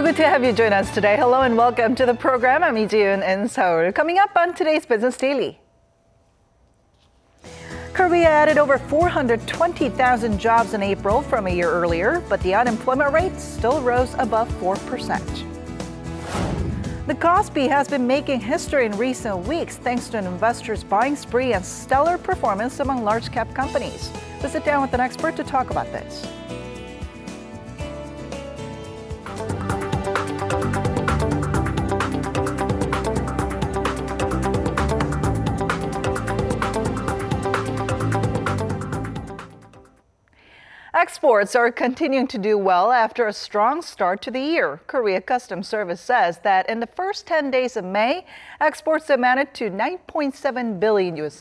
So good to have you join us today. Hello and welcome to the program. I'm Lee Ji-yoon in Seoul. Coming up on today's Business Daily. Korea added over 420,000 jobs in April from a year earlier, but the unemployment rate still rose above 4%. The KOSPI has been making history in recent weeks thanks to an investor's buying spree and stellar performance among large-cap companies. We'll sit down with an expert to talk about this. Exports are continuing to do well after a strong start to the year. Korea Customs Service says that in the first 10 days of May, exports amounted to $9.7 billion.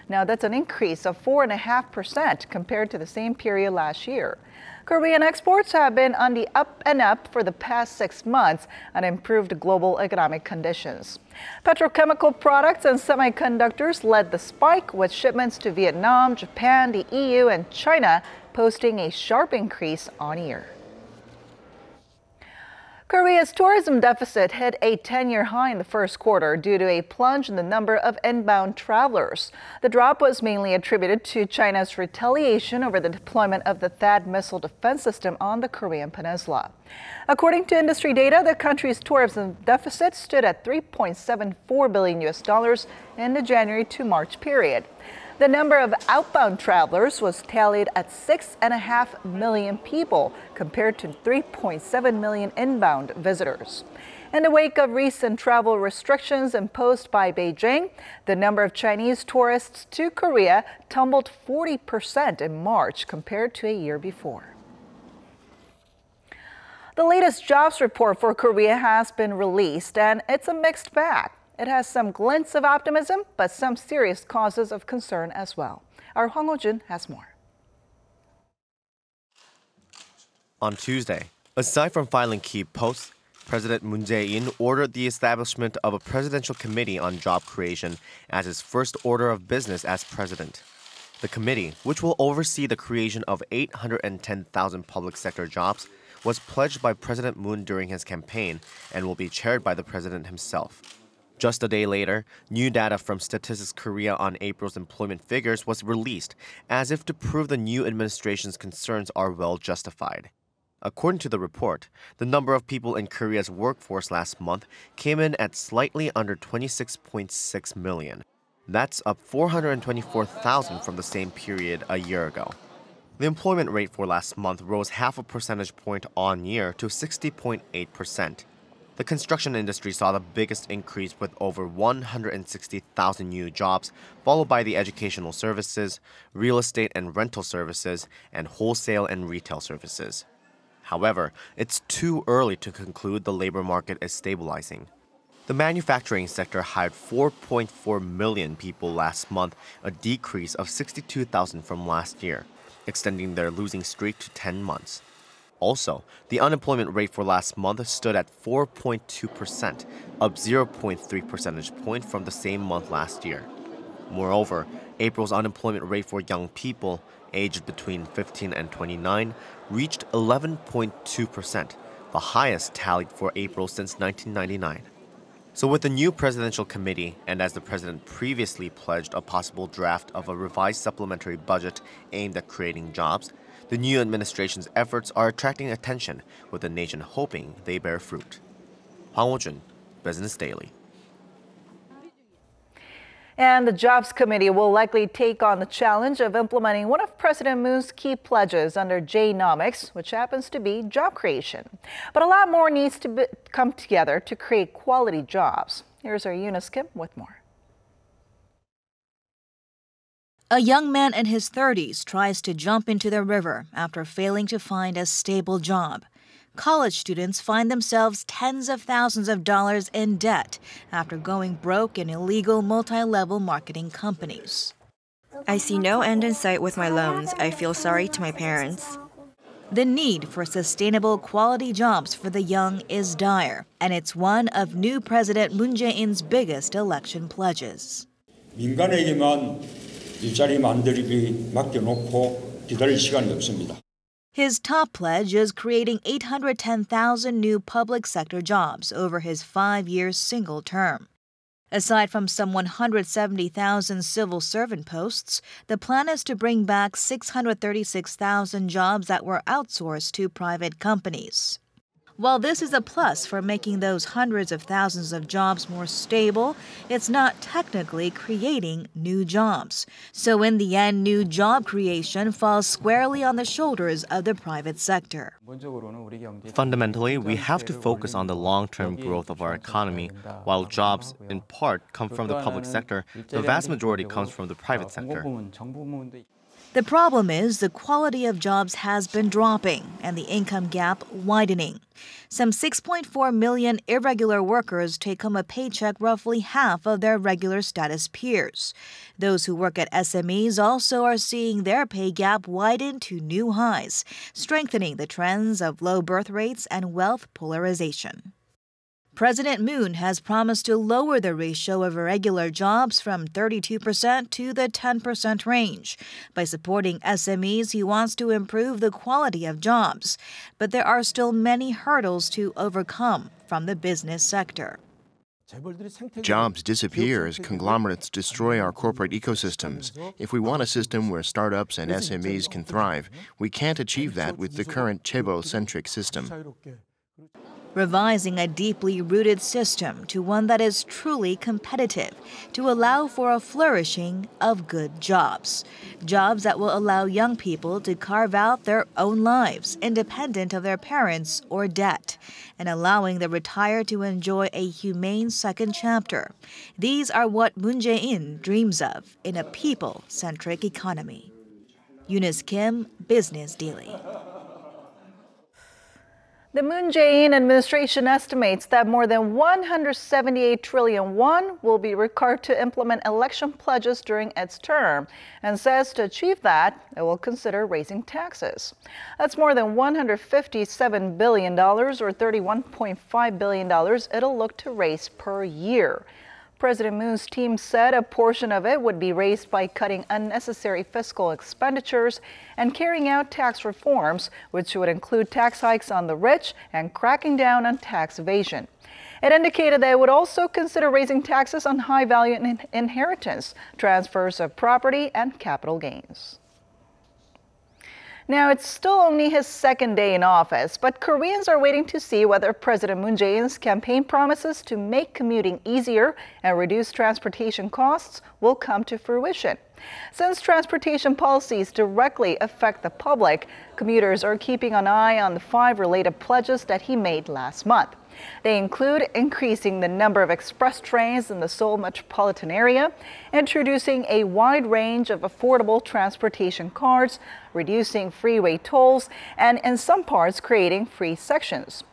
Now that's an increase of 4.5% compared to the same period last year. Korean exports have been on the up and up for the past 6 months on improved global economic conditions. Petrochemical products and semiconductors led the spike, with shipments to Vietnam, Japan, the EU, and China posting a sharp increase on year. Korea's tourism deficit hit a 10-year high in the first quarter due to a plunge in the number of inbound travelers. The drop was mainly attributed to China's retaliation over the deployment of the THAAD missile defense system on the Korean peninsula. According to industry data, the country's tourism deficit stood at $3.74 billion in the January to March period. The number of outbound travelers was tallied at 6.5 million people compared to 3.7 million inbound visitors. In the wake of recent travel restrictions imposed by Beijing, the number of Chinese tourists to Korea tumbled 40% in March compared to a year before. The latest jobs report for Korea has been released, and it's a mixed bag. It has some glints of optimism, but some serious causes of concern as well. Our Hwang Ho-jun has more. On Tuesday, aside from filing key posts, President Moon Jae-in ordered the establishment of a presidential committee on job creation as his first order of business as president. The committee, which will oversee the creation of 810,000 public sector jobs, was pledged by President Moon during his campaign and will be chaired by the president himself. Just a day later, new data from Statistics Korea on April's employment figures was released, as if to prove the new administration's concerns are well justified. According to the report, the number of people in Korea's workforce last month came in at slightly under 26.6 million. That's up 424,000 from the same period a year ago. The employment rate for last month rose half a percentage point on year to 60.8%. The construction industry saw the biggest increase with over 160,000 new jobs, followed by the educational services, real estate and rental services, and wholesale and retail services. However, it's too early to conclude the labor market is stabilizing. The manufacturing sector hired 4.4 million people last month, a decrease of 62,000 from last year, extending their losing streak to 10 months. Also, the unemployment rate for last month stood at 4.2%, up 0.3 percentage point from the same month last year. Moreover, April's unemployment rate for young people, aged between 15 and 29, reached 11.2%, the highest tallied for April since 1999. So with the new presidential committee, and as the president previously pledged a possible draft of a revised supplementary budget aimed at creating jobs, the new administration's efforts are attracting attention, with the nation hoping they bear fruit. Hwang Ho-jun, Business Daily. And the Jobs Committee will likely take on the challenge of implementing one of President Moon's key pledges under J-nomics, which happens to be job creation. But a lot more needs to come together to create quality jobs. Here's our Eunice Kim with more. A young man in his 30s tries to jump into the river after failing to find a stable job. College students find themselves tens of thousands of dollars in debt after going broke in illegal multi-level marketing companies. I see no end in sight with my loans. I feel sorry to my parents. The need for sustainable quality jobs for the young is dire, and it's one of new President Moon Jae-in's biggest election pledges. 민간에게만 일자리 만들기 맡겨놓고 기다릴 시간이 없습니다. His top pledge is creating 810,000 new public sector jobs over his 5-year single term. Aside from some 170,000 civil servant posts, the plan is to bring back 636,000 jobs that were outsourced to private companies. While this is a plus for making those hundreds of thousands of jobs more stable, it's not technically creating new jobs. So in the end, new job creation falls squarely on the shoulders of the private sector. Fundamentally, we have to focus on the long-term growth of our economy. While jobs, in part, come from the public sector, the vast majority comes from the private sector. The problem is the quality of jobs has been dropping and the income gap widening. Some 6.4 million irregular workers take home a paycheck roughly half of their regular status peers. Those who work at SMEs also are seeing their pay gap widen to new highs, strengthening the trends of low birth rates and wealth polarization. President Moon has promised to lower the ratio of irregular jobs from 32% to the 10% range. By supporting SMEs, he wants to improve the quality of jobs. But there are still many hurdles to overcome from the business sector. Jobs disappear as conglomerates destroy our corporate ecosystems. If we want a system where startups and SMEs can thrive, we can't achieve that with the current chaebol-centric system. Revising a deeply rooted system to one that is truly competitive to allow for a flourishing of good jobs. Jobs that will allow young people to carve out their own lives independent of their parents or debt, and allowing the retired to enjoy a humane second chapter. These are what Moon Jae-in dreams of in a people-centric economy. Eunice Kim, Business Daily. The Moon Jae-in administration estimates that more than 178 trillion won will be required to implement election pledges during its term, and says to achieve that, it will consider raising taxes. That's more than $157 billion or $31.5 billion it'll look to raise per year. President Moon's team said a portion of it would be raised by cutting unnecessary fiscal expenditures and carrying out tax reforms, which would include tax hikes on the rich and cracking down on tax evasion. It indicated that it would also consider raising taxes on high-value inheritance, transfers of property, and capital gains. Now, it's still only his second day in office, but Koreans are waiting to see whether President Moon Jae-in's campaign promises to make commuting easier and reduce transportation costs will come to fruition. Since transportation policies directly affect the public, commuters are keeping an eye on the 5 related pledges that he made last month. They include increasing the number of express trains in the Seoul metropolitan area, introducing a wide range of affordable transportation cards, reducing freeway tolls, and in some parts creating free sections.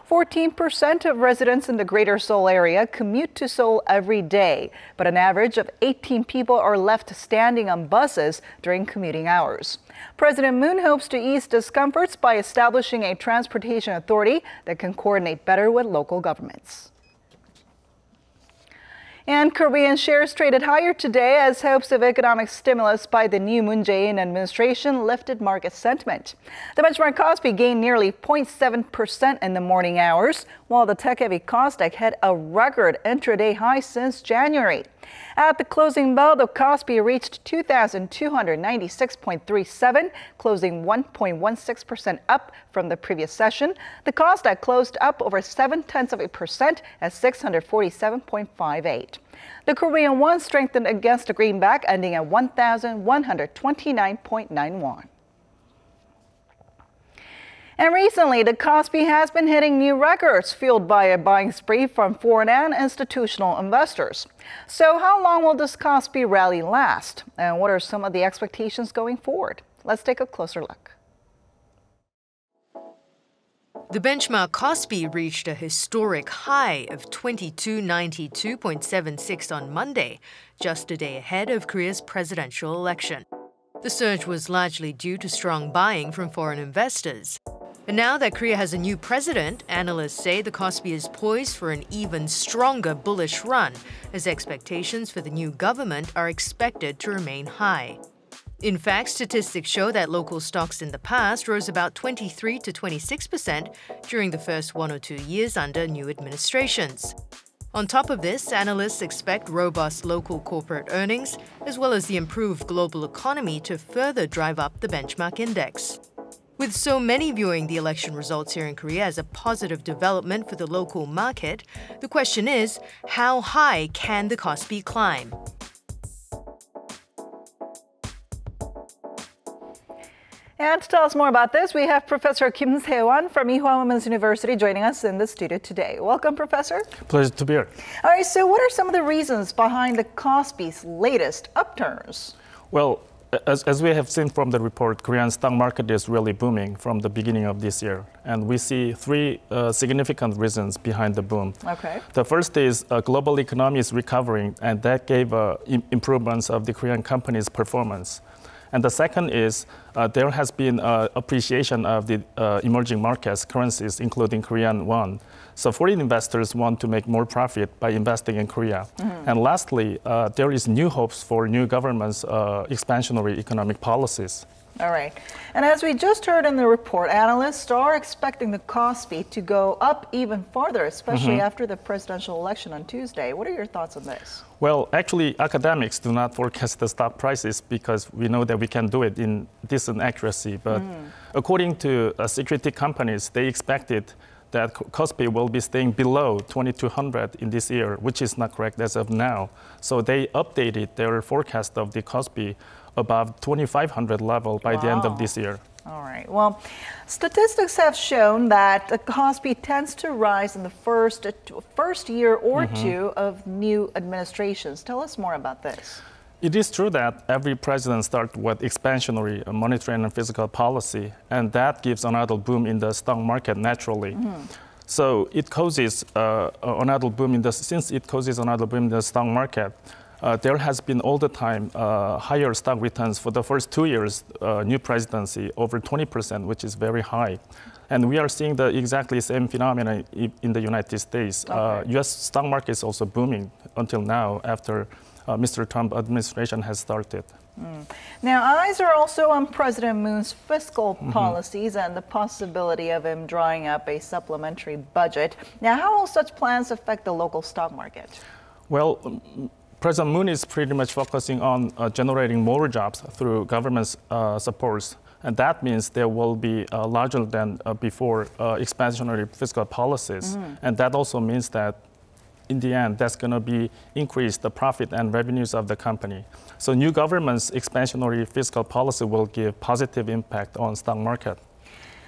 14% of residents in the Greater Seoul area commute to Seoul every day, but an average of 18 people are left standing on buses during commuting hours. President Moon hopes to ease discomforts by establishing a transportation authority that can coordinate better with local governments. And Korean shares traded higher today as hopes of economic stimulus by the new Moon Jae-in administration lifted market sentiment. The benchmark KOSPI gained nearly 0.7% in the morning hours, while the tech-heavy KOSDAQ hit a record intraday high since January. At the closing bell, the KOSPI reached 2,296.37, closing 1.16% up from the previous session. The KOSDAQ closed up over 0.7% at 647.58. The Korean won strengthened against the greenback, ending at 1,129.91. And recently, the KOSPI has been hitting new records, fueled by a buying spree from foreign and institutional investors. So how long will this KOSPI rally last? And what are some of the expectations going forward? Let's take a closer look. The benchmark KOSPI reached a historic high of 2292.76 on Monday, just a day ahead of Korea's presidential election. The surge was largely due to strong buying from foreign investors. And now that Korea has a new president, analysts say the KOSPI is poised for an even stronger bullish run, as expectations for the new government are expected to remain high. In fact, statistics show that local stocks in the past rose about 23 to 26% during the first 1 or 2 years under new administrations. On top of this, analysts expect robust local corporate earnings, as well as the improved global economy to further drive up the benchmark index. With so many viewing the election results here in Korea as a positive development for the local market, the question is, how high can the KOSPI climb? And to tell us more about this, we have Professor Kim Se-won from Ewha Women's University joining us in the studio today. Welcome, Professor. Pleasure to be here. All right, so what are some of the reasons behind the KOSPI's latest upturns? Well, as we have seen from the report, Korean stock market is really booming from the beginning of this year. And we see three significant reasons behind the boom. Okay. The first is global economy is recovering, and that gave improvements of the Korean companies' performance. And the second is there has been appreciation of the emerging markets currencies, including Korean won. So foreign investors want to make more profit by investing in Korea. And lastly, there is new hopes for new government's expansionary economic policies. All right. And as we just heard in the report, analysts are expecting the KOSPI to go up even farther, especially after the presidential election on Tuesday. What are your thoughts on this? Well, actually, academics do not forecast the stock prices because we know that we can do it in decent accuracy. But according to security companies, they expected that KOSPI will be staying below 2,200 in this year, which is not correct as of now. So they updated their forecast of the KOSPI above 2,500 level by the end of this year. All right. Well, statistics have shown that the KOSPI tends to rise in the first year or two of new administrations. Tell us more about this. It is true that every president starts with expansionary monetary and fiscal policy, and that gives another boom in the stock market naturally. So it causes another boom in the stock market. There has been all the time higher stock returns for the first 2 years, new presidency, over 20%, which is very high. And we are seeing the exactly same phenomenon in the United States. Okay. U.S. stock market is also booming until now after Mr. Trump administration has started. Now, eyes are also on President Moon's fiscal policies and the possibility of him drawing up a supplementary budget. Now, how will such plans affect the local stock market? Well, President Moon is pretty much focusing on generating more jobs through government supports. And that means there will be larger than before expansionary fiscal policies. And that also means that in the end, that's going to be increase the profit and revenues of the company. So new government's expansionary fiscal policy will give positive impact on stock market.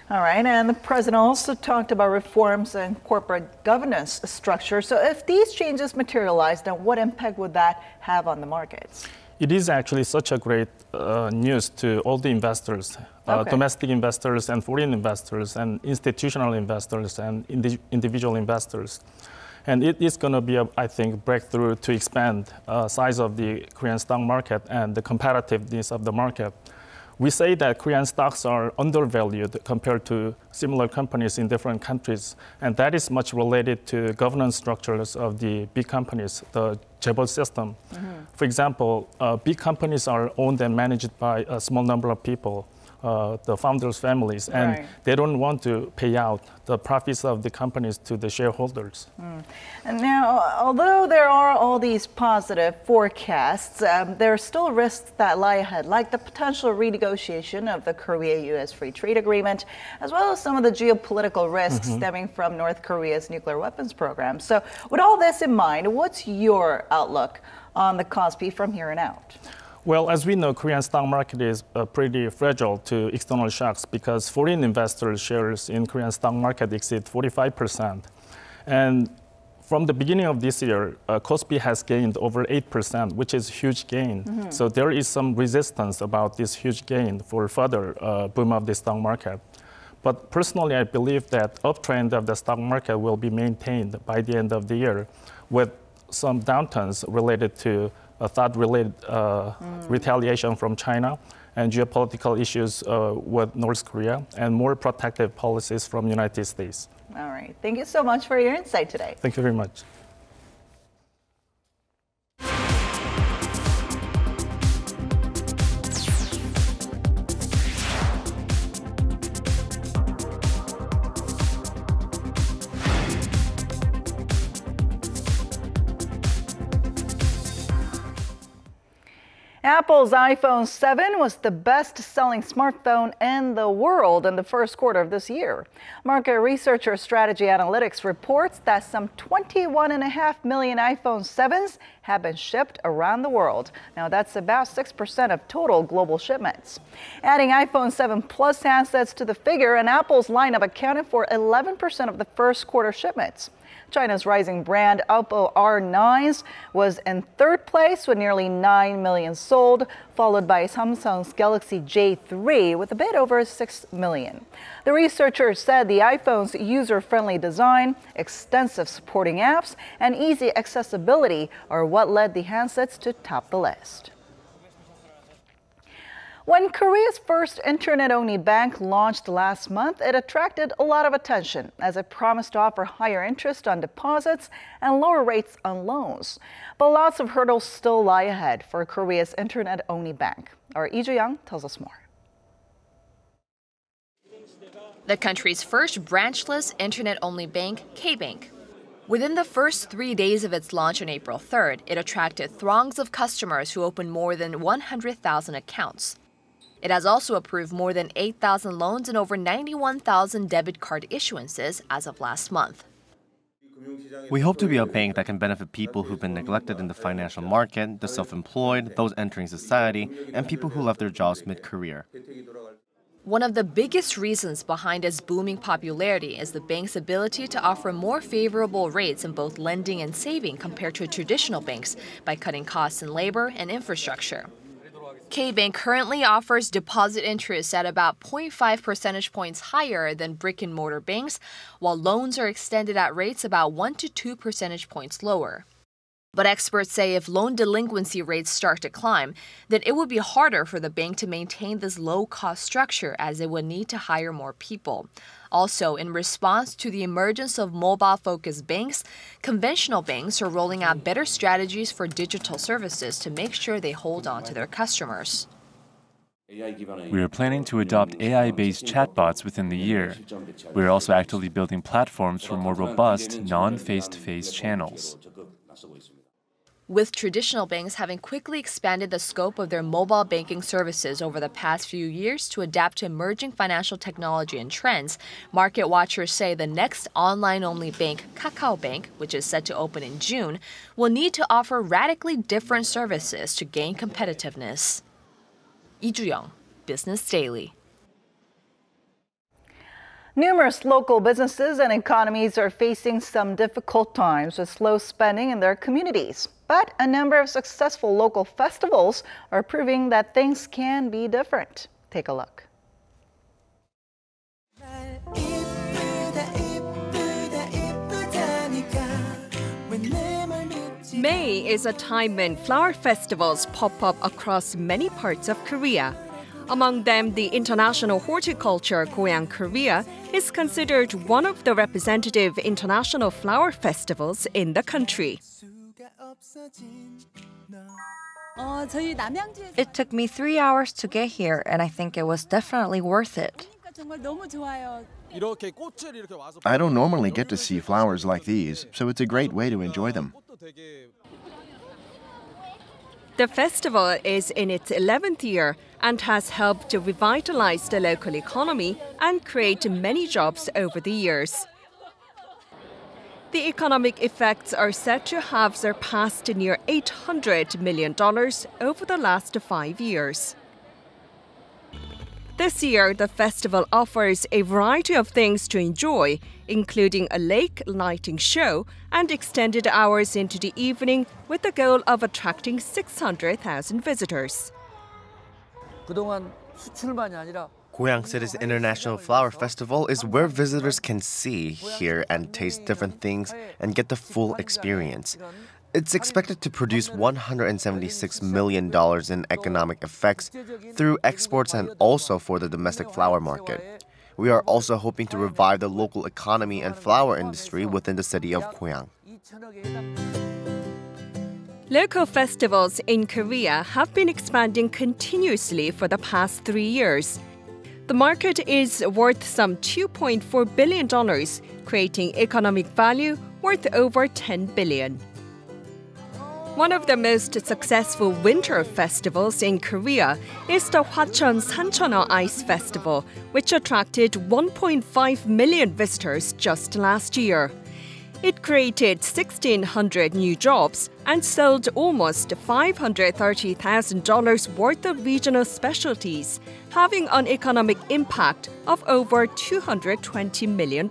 All right, and the president also talked about reforms in corporate governance structure. So if these changes materialize, then what impact would that have on the markets? It is actually such a great news to all the investors, domestic investors and foreign investors and institutional investors and individual investors. And it is going to be, I think, breakthrough to expand size of the Korean stock market and the competitiveness of the market. We say that Korean stocks are undervalued compared to similar companies in different countries, and that is much related to governance structures of the big companies, the chaebol system. For example, big companies are owned and managed by a small number of people, the founders' families, and they don't want to pay out the profits of the companies to the shareholders. And now, although there are all these positive forecasts, there are still risks that lie ahead, like the potential renegotiation of the Korea-U.S. Free Trade Agreement, as well as some of the geopolitical risks stemming from North Korea's nuclear weapons program. So with all this in mind, what's your outlook on the KOSPI from here on out? Well, as we know, Korean stock market is pretty fragile to external shocks because foreign investors' shares in Korean stock market exceed 45%. And from the beginning of this year, KOSPI has gained over 8%, which is a huge gain. So there is some resistance about this huge gain for further boom of the stock market. But personally, I believe that uptrend of the stock market will be maintained by the end of the year with some downturns related to thought-related retaliation from China and geopolitical issues with North Korea and more protective policies from the United States. All right. Thank you so much for your insight today. Thank you very much. Apple's iPhone 7 was the best-selling smartphone in the world in the first quarter of this year. Market researcher Strategy Analytics reports that some 21.5 million iPhone 7s have been shipped around the world. Now that's about 6% of total global shipments. Adding iPhone 7 Plus handsets to the figure, and Apple's lineup accounted for 11% of the first quarter shipments. China's rising brand Oppo R9s was in third place with nearly 9 million sold, followed by Samsung's Galaxy J3 with a bit over 6 million. The researchers said the iPhone's user-friendly design, extensive supporting apps, and easy accessibility are what led the handsets to top the list. When Korea's first internet-only bank launched last month, it attracted a lot of attention as it promised to offer higher interest on deposits and lower rates on loans. But lots of hurdles still lie ahead for Korea's internet-only bank. Our Lee Joo-young tells us more. The country's first branchless internet-only bank, K-Bank. Within the first 3 days of its launch on April 3rd, it attracted throngs of customers who opened more than 100,000 accounts. It has also approved more than 8,000 loans and over 91,000 debit card issuances as of last month. We hope to be a bank that can benefit people who've been neglected in the financial market, the self-employed, those entering society, and people who left their jobs mid-career. One of the biggest reasons behind its booming popularity is the bank's ability to offer more favorable rates in both lending and saving compared to traditional banks by cutting costs in labor and infrastructure. K-Bank currently offers deposit interest at about 0.5 percentage points higher than brick-and-mortar banks, while loans are extended at rates about 1 to 2 percentage points lower. But experts say if loan delinquency rates start to climb, then it would be harder for the bank to maintain this low-cost structure as it would need to hire more people. Also, in response to the emergence of mobile-focused banks, conventional banks are rolling out better strategies for digital services to make sure they hold on to their customers. We are planning to adopt AI-based chatbots within the year. We are also actively building platforms for more robust, non-face-to-face channels. With traditional banks having quickly expanded the scope of their mobile banking services over the past few years to adapt to emerging financial technology and trends, market watchers say the next online-only bank, KakaoBank, which is set to open in June, will need to offer radically different services to gain competitiveness. Lee Joo-young, Business Daily. Numerous local businesses and economies are facing some difficult times with slow spending in their communities. But a number of successful local festivals are proving that things can be different. Take a look. May is a time when flower festivals pop up across many parts of Korea. Among them, the International Horticulture Goyang Korea is considered one of the representative international flower festivals in the country. It took me 3 hours to get here, and I think it was definitely worth it. I don't normally get to see flowers like these, so it's a great way to enjoy them. The festival is in its 11th year and has helped to revitalize the local economy and create many jobs over the years. The economic effects are said to have surpassed near $800 million over the last 5 years. This year, the festival offers a variety of things to enjoy, including a lake lighting show and extended hours into the evening with the goal of attracting 600,000 visitors. Goyang City's International Flower Festival is where visitors can see, hear, and taste different things and get the full experience. It's expected to produce $176 million in economic effects through exports and also for the domestic flower market. We are also hoping to revive the local economy and flower industry within the city of Goyang. Local festivals in Korea have been expanding continuously for the past 3 years. The market is worth some $2.4 billion, creating economic value worth over $10 billion. One of the most successful winter festivals in Korea is the Hwacheon Sancheoneo Ice Festival, which attracted 1.5 million visitors just last year. It created 1,600 new jobs and sold almost $530,000 worth of regional specialties, having an economic impact of over $220 million.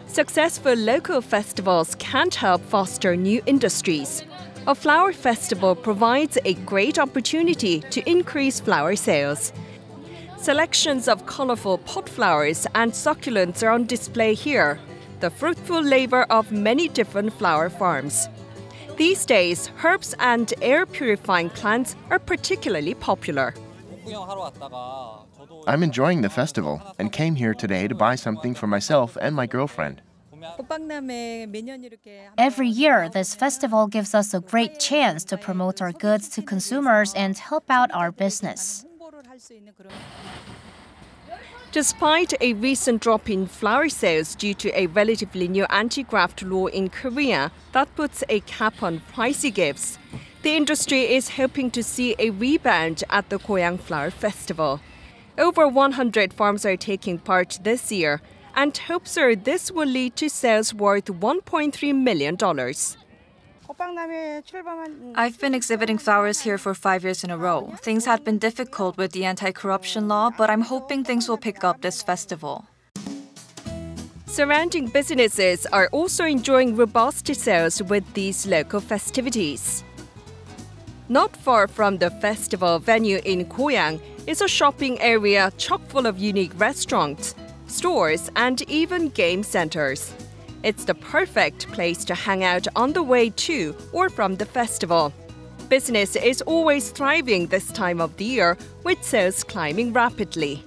Successful local festivals can't help foster new industries. A flower festival provides a great opportunity to increase flower sales. Selections of colorful pot flowers and succulents are on display here, the fruitful labor of many different flower farms. These days, herbs and air-purifying plants are particularly popular. I'm enjoying the festival and came here today to buy something for myself and my girlfriend. Every year, this festival gives us a great chance to promote our goods to consumers and help out our business. Despite a recent drop in flower sales due to a relatively new anti-graft law in Korea that puts a cap on pricey gifts, the industry is hoping to see a rebound at the Goyang Flower Festival. Over 100 farms are taking part this year, and hopes are this will lead to sales worth $1.3 million. I've been exhibiting flowers here for 5 years in a row. Things had been difficult with the anti-corruption law, but I'm hoping things will pick up this festival. Surrounding businesses are also enjoying robust sales with these local festivities. Not far from the festival venue in Goyang is a shopping area chock full of unique restaurants, stores, and even game centers. It's the perfect place to hang out on the way to or from the festival. Business is always thriving this time of the year, with sales climbing rapidly.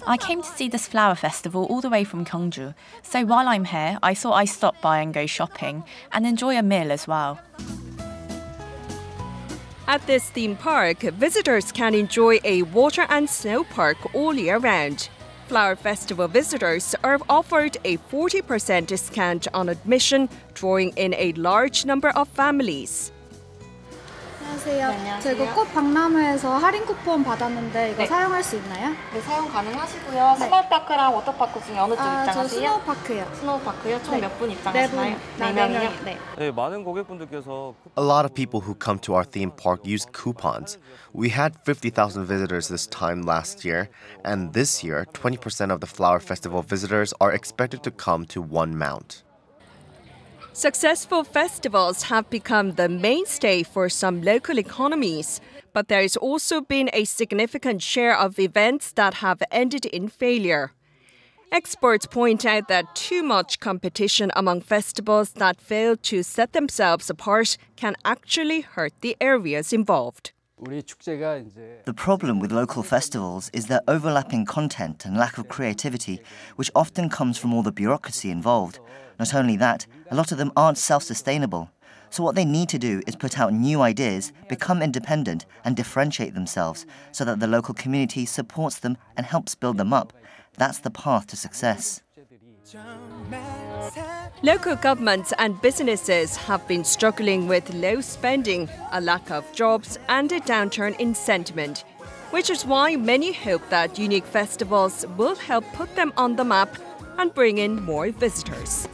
I came to see this flower festival all the way from Gyeongju, so while I'm here, I thought I'd stop by and go shopping and enjoy a meal as well. At this theme park, visitors can enjoy a water and snow park all year round. Flower Festival visitors are offered a 40% discount on admission, drawing in a large number of families. 안녕하세요. 저 이거 꽃 박람회에서 할인 쿠폰 받았는데 이거 사용할 수 있나요? 네, 사용 가능하시고요. 스노우파크랑 워터파크 중에 어느 쪽 입장하세요? 저 스노우파크요. 스노우파크요? 총 몇 분 입장하시나요? 4명이요? 네. 네, 많은 고객분들께서 A lot of people who come to our theme park use coupons. We had 50,000 visitors this time last year, and this year, 20% of the Flower Festival visitors are expected to come to one mount. Successful festivals have become the mainstay for some local economies, but there has also been a significant share of events that have ended in failure. Experts point out that too much competition among festivals that fail to set themselves apart can actually hurt the areas involved. The problem with local festivals is their overlapping content and lack of creativity, which often comes from all the bureaucracy involved. Not only that, a lot of them aren't self-sustainable. So what they need to do is put out new ideas, become independent, and differentiate themselves so that the local community supports them and helps build them up. That's the path to success. Local governments and businesses have been struggling with low spending, a lack of jobs, and a downturn in sentiment, which is why many hope that unique festivals will help put them on the map and bring in more visitors.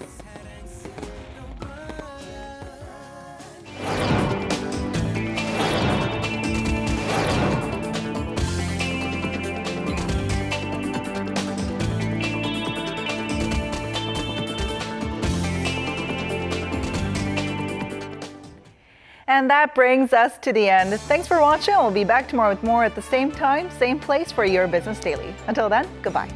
And that brings us to the end. Thanks for watching. We'll be back tomorrow with more at the same time, same place for your Business Daily. Until then, goodbye.